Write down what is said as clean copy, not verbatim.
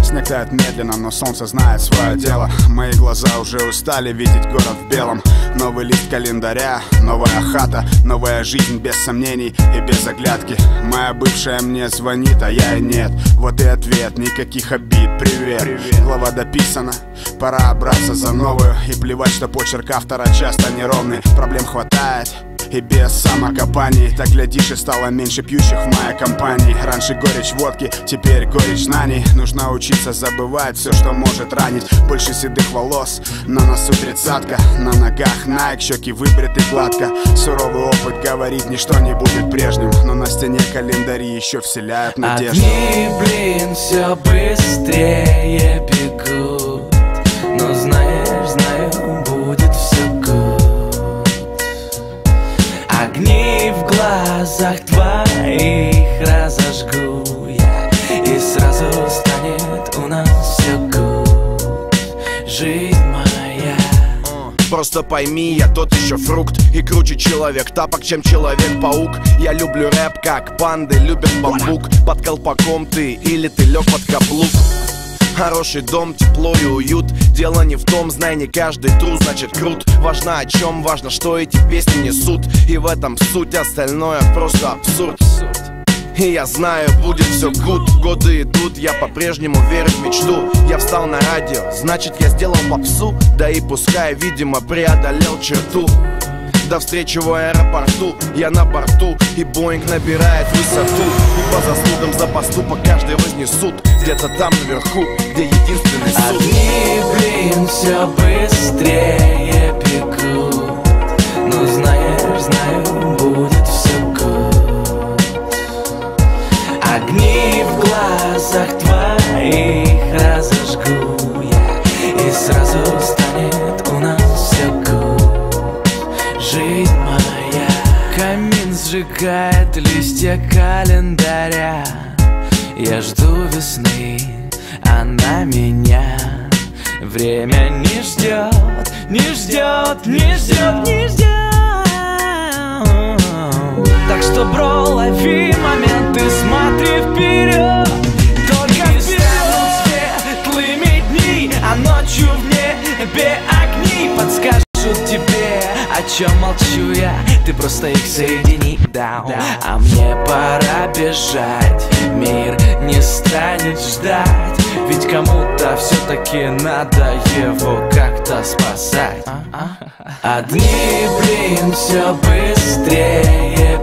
Снег тает медленно, но солнце знает свое дело. Мои глаза уже устали видеть город в белом. Новый лист календаря, новая хата, новая жизнь без сомнений и без оглядки. Моя бывшая мне звонит, а я и нет. Вот и ответ, никаких обид, привет. Глава дописана, пора браться за новую. И плевать, что почерк автора часто неровный. Проблем хватает и без самокопаний. Так глядишь, и стало меньше пьющих в моей компании. Раньше горечь водки, теперь горечь знаний. Нужно учиться забывать все, что может ранить. Больше седых волос, на носу 30-ка, на ногах Nike, щеки выбриты гладко. Суровый опыт говорит, ничто не будет прежним. Но на стене календари еще вселяют надежду. Огни, блин, все быстрее бегут. Но знаешь, знаю, будет все good. Огни в глазах твоих разожгу я, и сразу станет у нас все good. Жизнь моя. Просто пойми, я тот еще фрукт и круче человек-тапок, чем человек-паук. Я люблю рэп, как панды любят бамбук. Под колпаком ты или ты лег под каблук. Хороший дом, тепло и уют. Дело не в том, знай, не каждый тру значит крут. Важно о чем, важно, что эти песни несут. И в этом суть, остальное просто абсурд. И я знаю, будет все good. Годы идут, я по-прежнему верю в мечту. Я встал на радио, значит я сделал попсу. Да и пускай, видимо, преодолел черту. До встречи в аэропорту, я на борту, и Боинг набирает высоту. И по заслугам за поступок каждый вознесут. Где-то там наверху, где единственный суд. Огни, блин, все быстрее бегут. Но знаешь, знаю, будет все good. Огни в глазах твоих разожгу я, и сразу станет у нас все good. Жизнь моя. Камин сжигает листья календаря. Я жду весны, она меня. Время не ждет, не ждет, не ждет, не ждет. Так что, бро, лови момент и смотри вперед. Только вперед. Светлыми дни, а ночью в небе огни подскажут тебе, о чем молчу я. Ты просто их соедини, да. А мне пора бежать, мир не станет ждать. Ведь кому-то все-таки надо его как-то спасать. Одни, блин, все быстрее